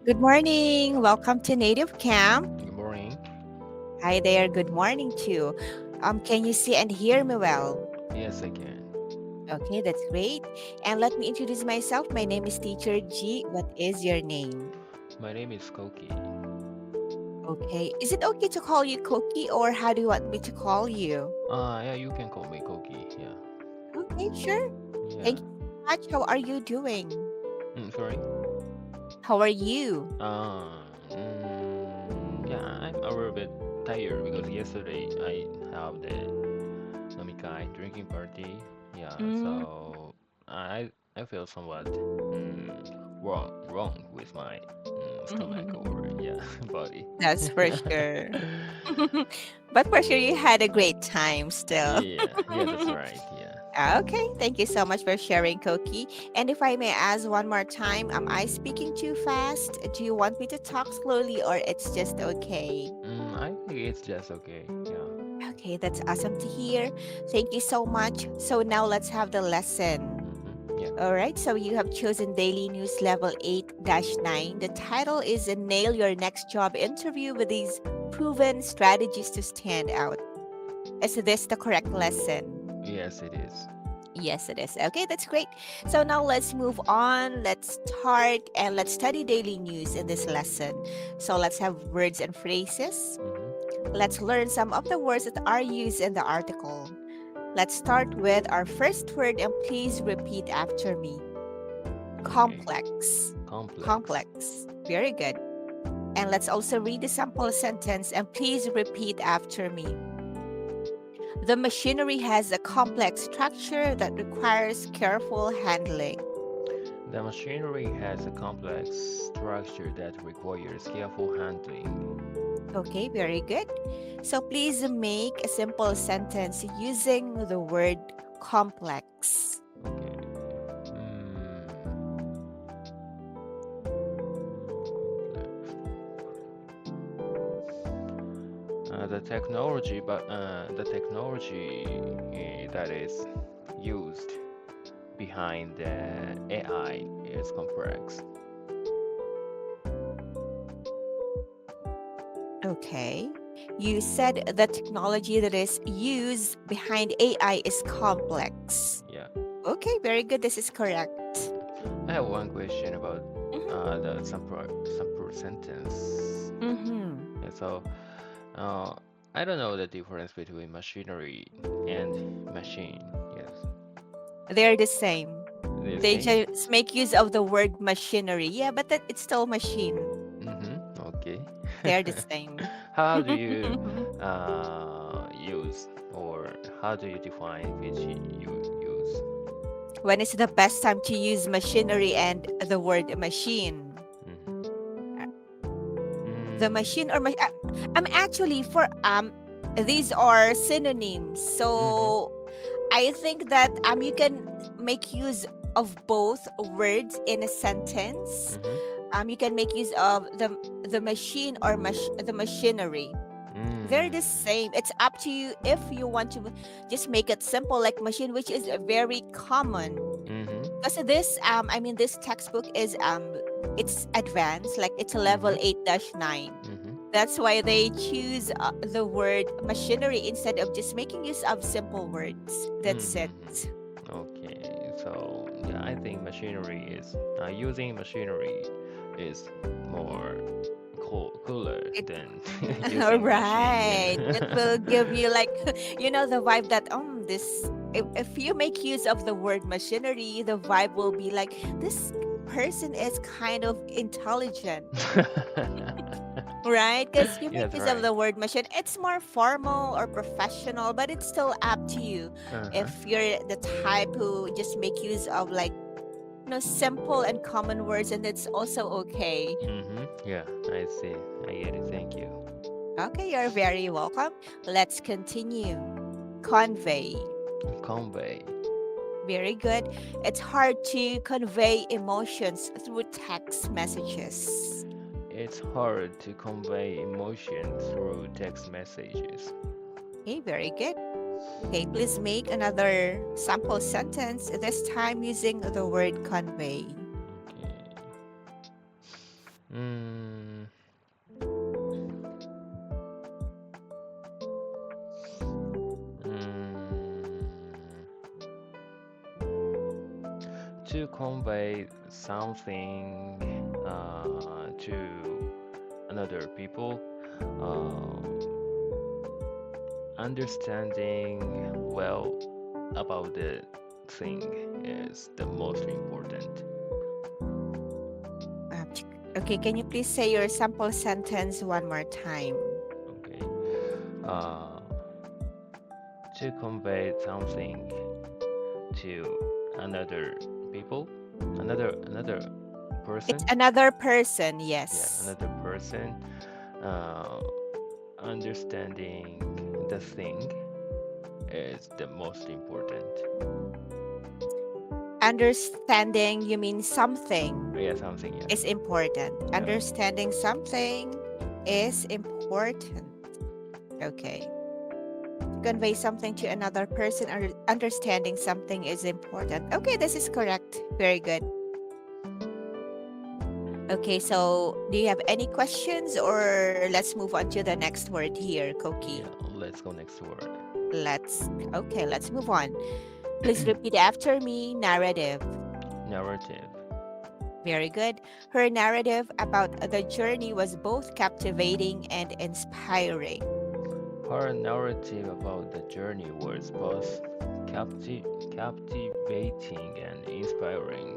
Good morning. Welcome to Native Camp. Good morning. Hi there. Good morning too. Can you see and hear me well? Yes, I can. Okay, that's great. And let me introduce myself. My name is Teacher G. What is your name? My name is Koki. Okay. Is it okay to call you Cookie or how do you want me to call you? Yeah, you can call me Koki. Yeah, Okay, sure. yeah. Thank you so much. How are you doing? Sorry. How are you? Yeah, I'm a little bit tired because yesterday I have the nomikai drinking party. Yeah, Mm, so I feel somewhat wrong with my stomach or yeah body. that's for sure. But for sure, you had a great time still. Yeah, that's right. Yeah. Okay, thank you so much for sharing, Koki. And if I may ask one more time, am I speaking too fast? Do you want me to talk slowly or it's just okay? I think it's just okay. Yeah. Okay, that's awesome to hear. Thank you so much. So now let's have the lesson. Yeah. All right, so you have chosen Daily News Level 8-9. The title is Nail Your Next Job Interview with These Proven Strategies to Stand Out. Is this the correct lesson? Yes, it is. Yes, it is. Okay, that's great. So now let's move on. Let's start and let's study daily news in this lesson. So let's have words and phrases. Mm-hmm. Let's learn some of the words that are used in the article. Let's start with our first word and please repeat after me. Okay. Complex. Complex. Complex. Very good. And let's also read the sample sentence and please repeat after me. The machinery has a complex structure that requires careful handling. The machinery has a complex structure that requires careful handling. Okay, very good. So please make a simple sentence using the word complex. Okay. Mm, complex. The technology that is used behind the AI is complex. Okay. You said the technology that is used behind AI is complex. Yeah. Okay, very good. This is correct. I have one question about Mm-hmm. the sample sentence. Mm-hmm. Yeah, so uh, I don't know the difference between machinery and machine. Yes, They're the same. the They same. just make use of the word machinery. Yeah, but it's still machine. Okay. They're the same. How do you use or how do you define which you use? When is the best time to use machinery and the word machine? Mm-hmm. The Mm, machine or I'm actually for these are synonyms. mm-hmm. So I think that you can make use of both words in a sentence. Mm-hmm. You can make use of the machine or the machinery. They're the Mm, same. It's up to you if you want to just make it simple like machine, which is very common. mm-hmm. Because this this textbook is it's advanced, like it's a level Mm-hmm. 8-9. Mm-hmm. That's why they choose the word machinery instead of just making use of simple words. That's it. Mm-hmm. Okay, so yeah, I think machinery is using machinery is more cooler It than all using machine. right. It Yeah. will give you like the vibe that this if you make use of the word machinery, the vibe will be like this person is kind of intelligent. Right? Because you Yeah, make that's use of right. the word machine. It's more formal or professional, but it's still up to you. Uh-huh. If you're the type who just make use of like, simple and common words, and it's also okay. Mm-hmm. Yeah, I see. I get it. Thank you. Okay, you're very welcome. Let's continue. Convey. Convey. Very good. It's hard to convey emotions through text messages. It's hard to convey emotion through text messages. Okay, very good. Okay, please make another sample sentence, this time using the word convey. Okay. to convey something to another people, uh, understanding well about the thing is the most important. Okay, can you please say your sample sentence one more time? Okay. Uh, to convey something to another people, another It's person. another person, Yeah, yes. another person. Uh, Understanding the thing is the most important. Understanding, you mean something Yeah, something. Yeah. is important. Yeah. Understanding something is important. Okay. Convey something to another person or understanding something is important. Okay, this is correct. Very good. Okay, so do you have any questions or let's move on to the next word here, Koki? Yeah. Let's go next word. Let's move on. Please repeat after me. Narrative. Narrative. Very good. Her narrative about the journey was both captivating and inspiring. Her narrative about the journey was both captivating and inspiring.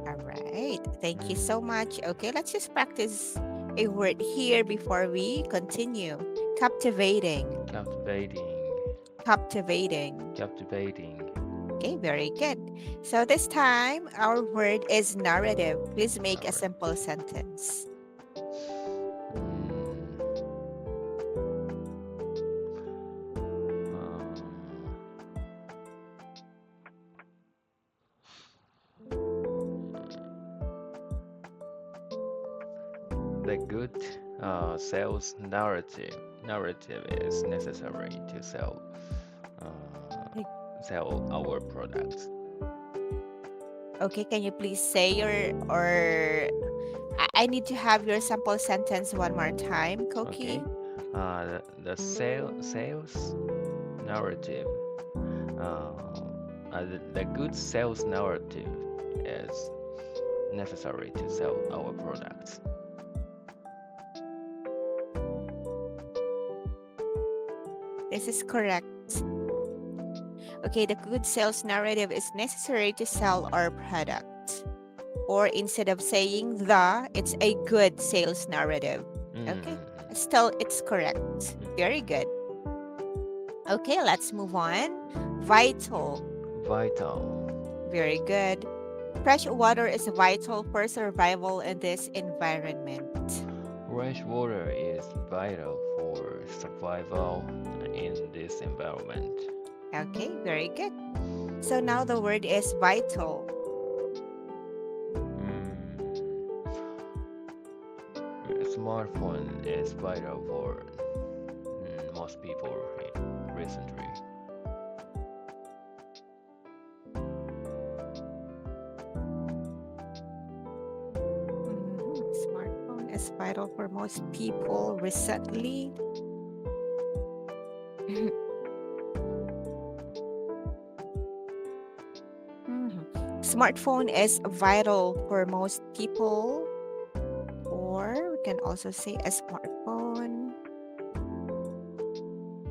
All right. Thank you so much. Okay, let's just practice a word here before we continue. Captivating. Captivating. Captivating. Captivating. Okay, very good. So this time our word is narrative. Please make a Narrative. simple sentence. The good sales narrative is necessary to Okay, sell our products. okay, can you please say your or I need to have your sample sentence one more time, Okay. Koki. The sales narrative. Uh, the good sales narrative is necessary to sell our products. This is correct. Okay, the good sales narrative is necessary to sell our product. Or instead of saying the, it's a good sales narrative. Okay, still it's correct. Very good. Okay, let's move on. Vital. Vital. Very good. Fresh water is vital for survival in this environment. Fresh water is vital for survival in this environment. Okay, very good. So now the word is vital. Smartphone is vital for most people recently. Smartphone is vital for most people recently. Smartphone is vital for most people, or we can also say a smartphone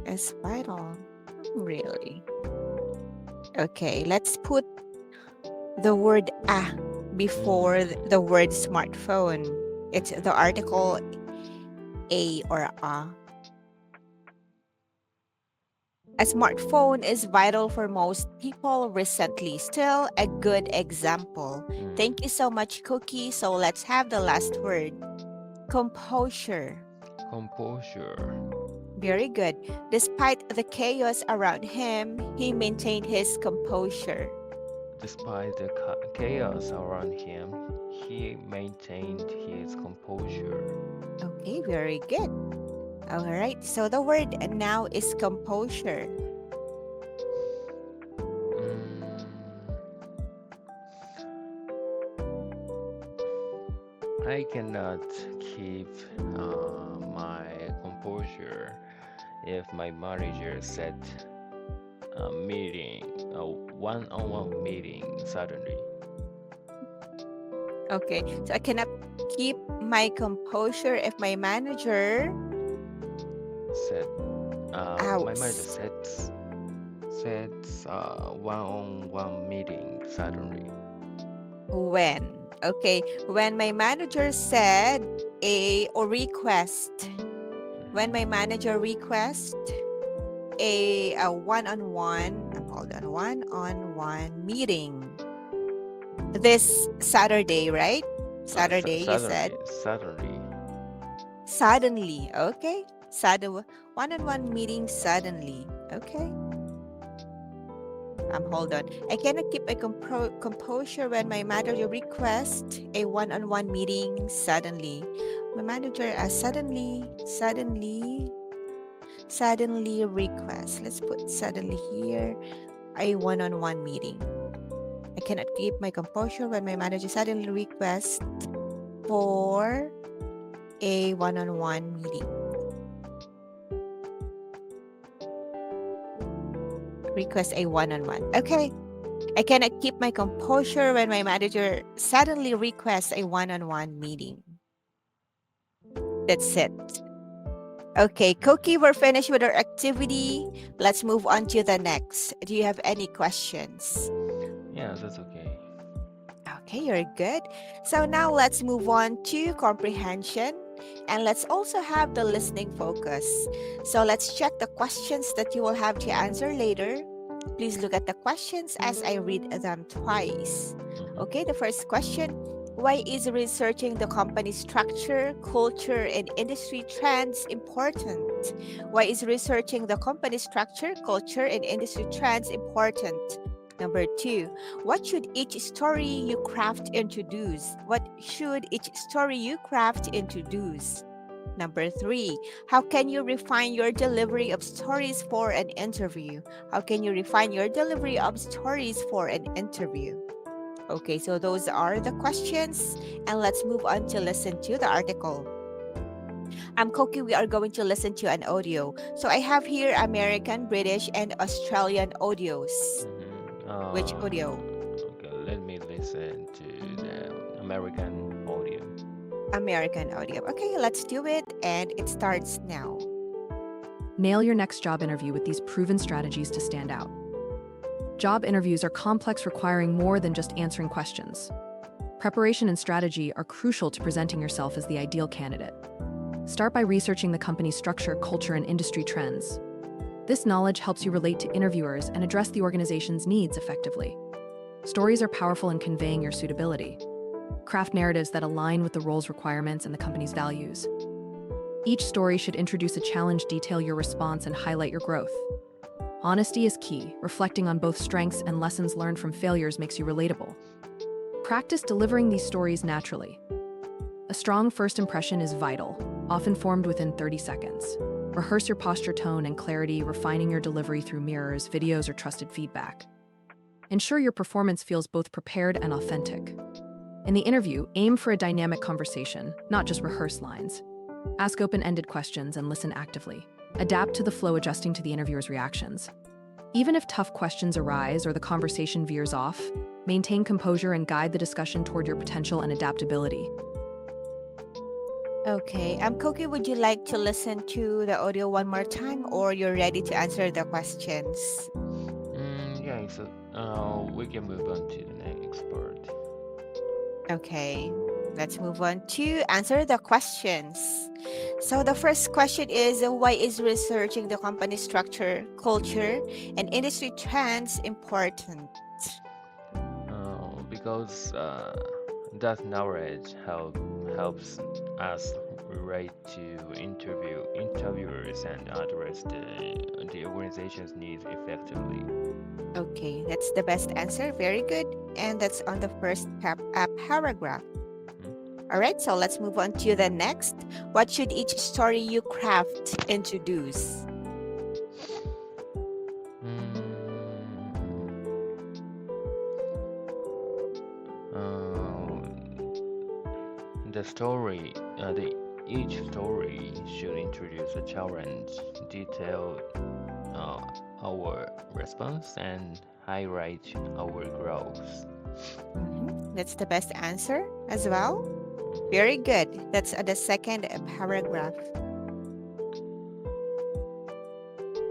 is vital. Really? Okay, let's put the word a before the word smartphone. It's the article a or a. A smartphone is vital for most people recently. Still a good example. Thank you so much, Cookie. So let's have the last word. Composure. Composure. Very good. Despite the chaos around him, he maintained his composure. Despite the chaos around him, he maintained his composure. Okay, very good. All right, so the word now is composure. I cannot keep my composure if my manager set a meeting, a one-on-one meeting suddenly. Okay, so I cannot keep my composure if my manager Said, my manager outs. sets one-on-one meeting suddenly. When? Okay, when my manager said a or request. When my manager request a one-on-one, hold on, one-on-one meeting this Saturday, right? Saturday, you said. Suddenly. Okay. Sudden one-on-one meeting suddenly. Okay. Hold on. I cannot keep my composure when my manager requests a one-on-one meeting suddenly. My manager suddenly requests. Let's put suddenly here a one-on-one meeting. I cannot keep my composure when my manager suddenly requests for a one-on-one meeting. Request a one-on-one. Okay. I cannot keep my composure when my manager suddenly requests a one-on-one meeting. That's it. Okay, Koki, we're finished with our activity. Let's move on to the next. Do you have any questions? Yeah, that's okay. Okay, you're good. So now let's move on to comprehension, and let's also have the listening focus. So let's check the questions that you will have to answer later. Please look at the questions as I read them twice. Okay, the first question: why is researching the company structure, culture, and industry trends important? Why is researching the company structure, culture, and industry trends important? Number 2, what should each story you craft introduce? What should each story you craft introduce? Number 3, how can you refine your delivery of stories for an interview? How can you refine your delivery of stories for an interview? Okay, so those are the questions, and let's move on to listen to the article. Koki, we are going to listen to an audio. So I have here American, British, and Australian audios. Which audio? Okay, let me listen to the American audio. American audio. Okay, let's do it, and it starts now. Nail your next job interview with these proven strategies to stand out. Job interviews are complex, requiring more than just answering questions. Preparation and strategy are crucial to presenting yourself as the ideal candidate. Start by researching the company's structure, culture, and industry trends. This knowledge helps you relate to interviewers and address the organization's needs effectively. Stories are powerful in conveying your suitability. Craft narratives that align with the role's requirements and the company's values. Each story should introduce a challenge, detail your response, and highlight your growth. Honesty is key. Reflecting on both strengths and lessons learned from failures makes you relatable. Practice delivering these stories naturally. A strong first impression is vital, often formed within 30 seconds. Rehearse your posture, tone, and clarity, refining your delivery through mirrors, videos, or trusted feedback. Ensure your performance feels both prepared and authentic. In the interview, aim for a dynamic conversation, not just rehearsed lines. Ask open-ended questions and listen actively. Adapt to the flow, adjusting to the interviewer's reactions. Even if tough questions arise or the conversation veers off, maintain composure and guide the discussion toward your potential and adaptability. Okay, Koki, would you like to listen to the audio one more time, or you're ready to answer the questions? Yeah, so we can move on to the next part. Okay, let's move on to answer the questions. So the first question is, why is researching the company structure, culture, and industry trends important? Because that knowledge helps us relate to interviewers and address the organization's needs effectively. Okay, that's the best answer. Very good. And that's on the first paragraph. All right, so let's move on to the next. What should each story you craft introduce? Each story should introduce a challenge, detail our response, and highlight our growth. That's the best answer as well. Very good. That's the second paragraph.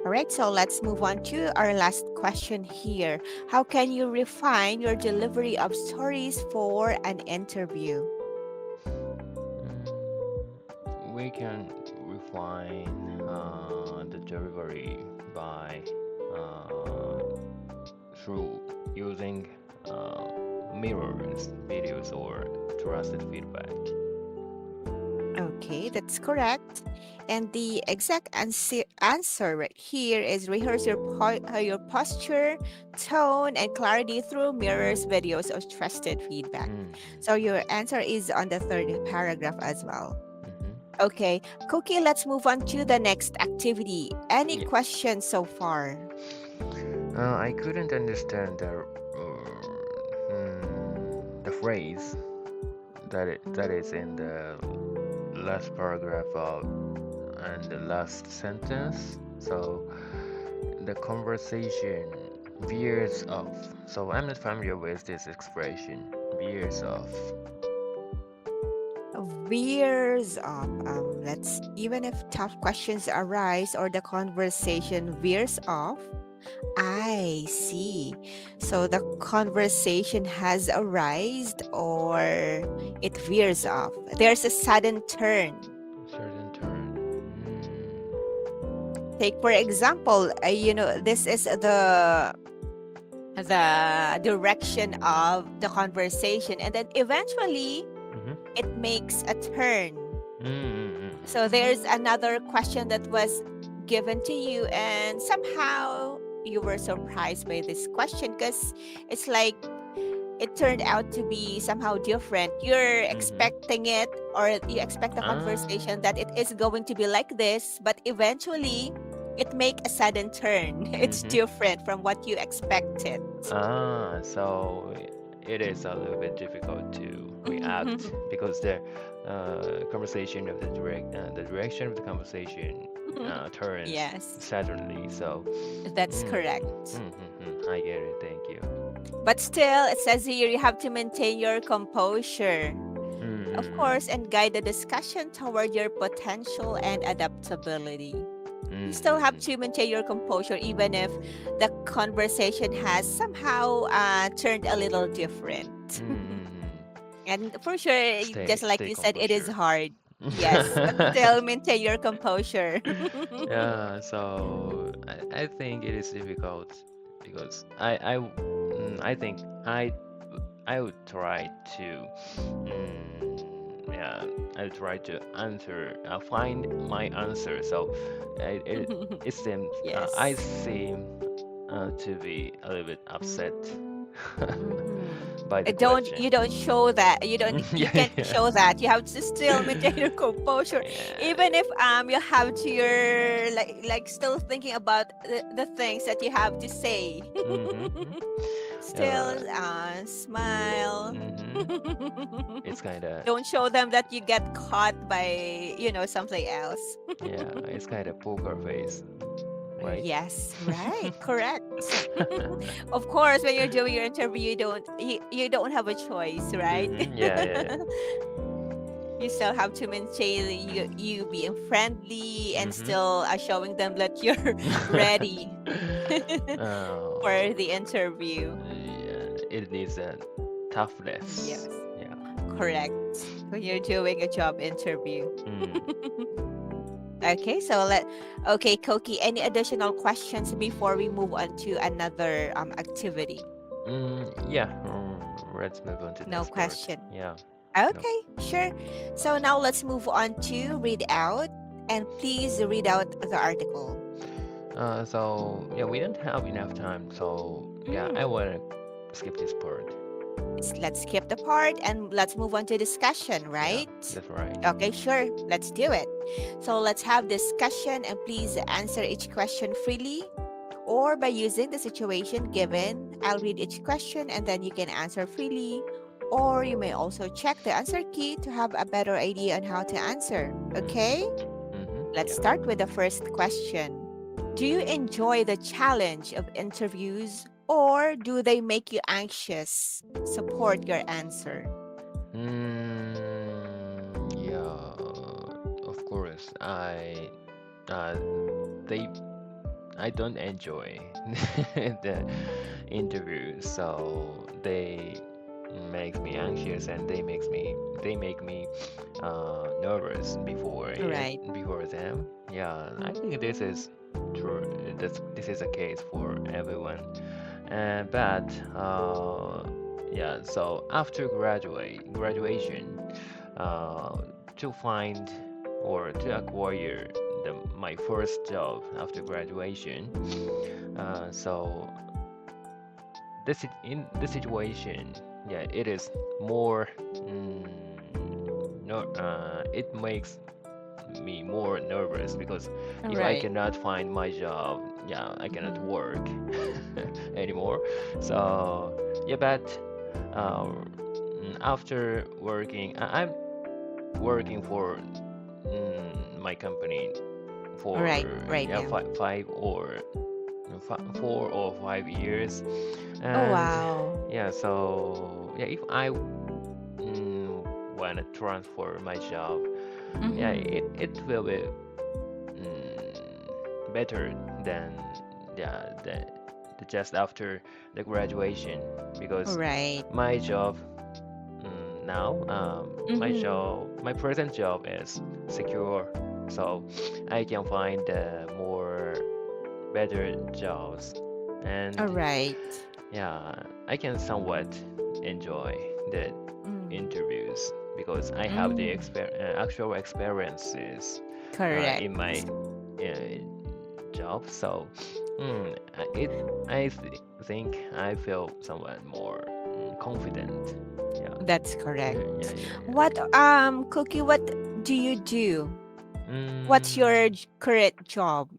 All right, so let's move on to our last question here. How can you refine your delivery of stories for an interview? We can refine the delivery by through using mirrors, videos, or trusted feedback. Okay, that's correct. And the exact answer right here is rehearse your posture, tone, and clarity through mirrors, videos, or trusted feedback. Mm, So your answer is on the third paragraph as well. mhm. Okay, Cookie, let's move on to the next activity. Any Yeah. questions so far? I couldn't understand the phrase that is in the last paragraph of and the last sentence. So the conversation veers off. So I'm not familiar with this expression, veers off. Veers off. Let's even if tough questions arise or the conversation veers off. I see. So the conversation has arisen or it veers off. There's a sudden turn. Certain turn. Take for example, this is the direction of the conversation, and then eventually Mm-hmm. it makes a turn. Mm-hmm. So there's another question that was given to you, and somehow you were surprised by this question because it's like it turned out to be somehow different. You're expecting it, or you expect a conversation that it is going to be like this, but eventually it make a sudden turn. It's different from what you expected. So it is a little bit difficult to react because the conversation of the direction of the conversation turns Yes, suddenly. So that's correct. I get it. Thank you. But still, it says here you have to maintain your composure, of course, and guide the discussion toward your potential and adaptability. You still have to maintain your composure even if the conversation has somehow turned a little different. And for sure, just like Stay you said, it is composure. hard. Yes, but still maintain your composure. Yeah, so I think it is difficult because I think I would try to yeah, I would try to answer find my answer. So it seems Yes. I seem to be a little bit upset by the question. You don't show that. You Yeah, can't yeah. show that. You have to still maintain your composure. Yeah. Even if you have to, you're like still thinking about the things that you have to say. Still smile. It's kind of Don't show them that you get caught by something else. yeah, it's kind of poker face, right? Yes, right, correct. Of course, when you're doing your interview, you don't have a choice, right? Yeah, yeah, You still have to maintain you being friendly and still showing them that you're ready Oh, for the interview. yeah, it needs a toughness. Yes, Yeah. correct. When you're doing a job interview. Okay, okay, Koki, any additional questions before we move on to another activity? Yeah. Let's move on to the No next part. question. Yeah. Okay, sure. So now let's move on to read out, and please read out the article. So yeah, we don't have enough time. So yeah, I want to skip this part. Let's skip the part and let's move on to discussion, right? Yeah, that's right. Okay, sure. Let's do it. So let's have discussion and please answer each question freely or by using the situation given. I'll read each question and then you can answer freely. Or you may also check the answer key to have a better idea on how to answer. Okay? Let's start with the first question. Do you enjoy the challenge of interviews Or do they make you anxious? Support your answer. Yeah, of course. Uh, they I don't enjoy the interviews, so they makes me anxious and they make me nervous before Right. before them. Yeah, I think this is true. This is a case for everyone. But yeah, so after graduation, uh, to find or to acquire my first job after graduation. So in this situation, yeah, it is more. No, it makes me more nervous because if I Right. cannot find my job, yeah, I cannot work anymore. So yeah, but after working, I'm working for my company for Right yeah now. 4 or 5 years, Oh, and wow. yeah, so yeah, if I wanna transfer my job, yeah, Mm-hmm. it will be better than yeah the just after the graduation because Right. my job now Mm-hmm. my present job is secure, so I can find more better jobs, All and right. yeah, I can somewhat enjoy the Mm. interviews because I have the Mm. actual experiences Correct. in my uh, job. So it I think I feel somewhat more confident. Yeah. That's correct. Yeah, yeah, What yeah. Cookie, what do you do? What's Mm, your current job?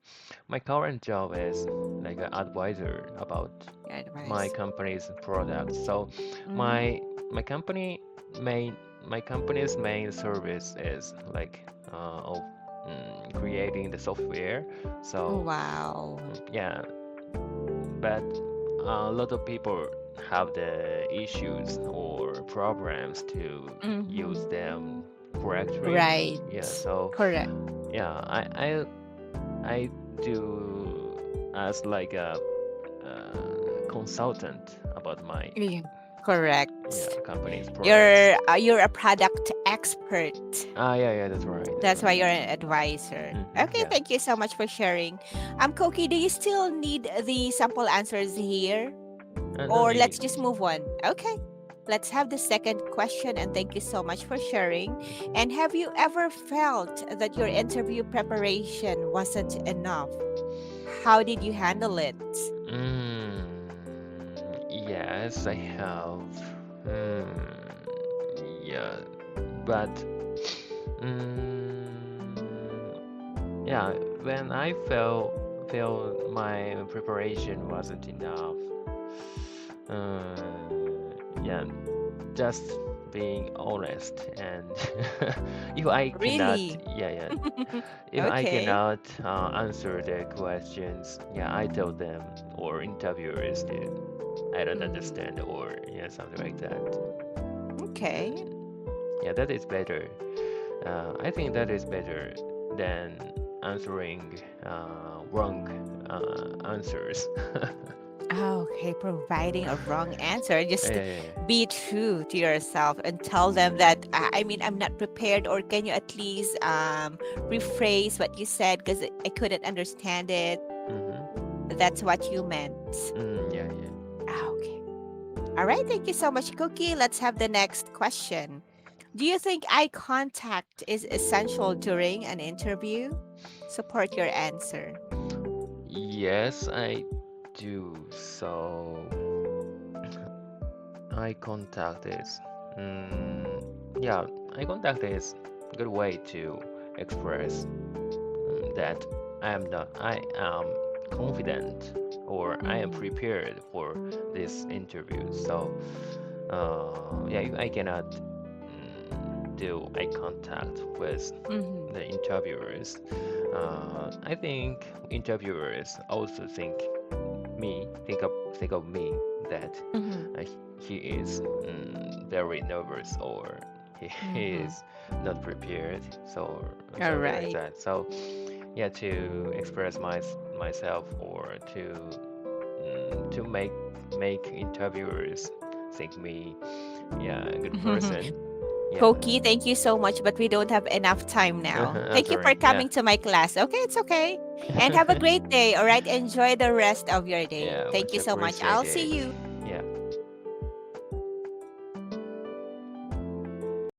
my current job is like an advisor about Your my advice. company's products. So Mm. my my company main my company's main service is like of creating the software. Oh, So wow. yeah, but a lot of people have the issues or problems to use Mm-hmm. them correctly. Right. Yeah, so Correct. yeah, I do as like a consultant about my Yeah. Correct. yeah company's products. You're a product expert. Yeah, yeah, that's right, that's That's why right. you're an advisor. Okay, Yeah. thank you so much for sharing. Koki, do you still need the sample answers here? No Or let's need. just move on? Okay. Let's have the second question, and thank you so much for sharing. And have you ever felt that your interview preparation wasn't enough? How did you handle it? Yes, I have. Yeah, but yeah, when I felt my preparation wasn't enough, yeah, just being honest and if I cannot, Really? yeah, yeah, if I Okay. cannot answer the questions, yeah, I tell them or interviewers that I don't Mm, understand or yeah, something like that. okay. Yeah, that is better. I think that is better than answering wrong answers. Okay, providing a wrong answer. Yeah, Just yeah, yeah. be true to yourself and tell them that I mean I'm not prepared, or can you at least rephrase what you said because I couldn't understand it. Mm-hmm. That's what you meant. Yeah, yeah. Okay. All right, thank you so much, Cookie. Let's have the next question. Do you think eye contact is essential during an interview? Support your answer. Yes, I do. So, eye contact is, mm, yeah, eye contact is a good way to express that I am confident or I am Mm-hmm. prepared for this interview. So, yeah, if I cannot do eye contact with Mm-hmm. the interviewers, I think interviewers also think me, think of me that Mm-hmm. he is very nervous, or he Mm-hmm. is not prepared, so All something like right. that. So yeah, to express myself, or to make interviewers think me, yeah, a good person. Yeah. Koki, thank you so much, but we don't have enough time now. I'm Thank you for sorry. Yeah. coming to my class. Okay, it's okay. And have a great day. All right. Enjoy the rest of your day. Yeah, Thank much you so much. appreciate I'll see it. you.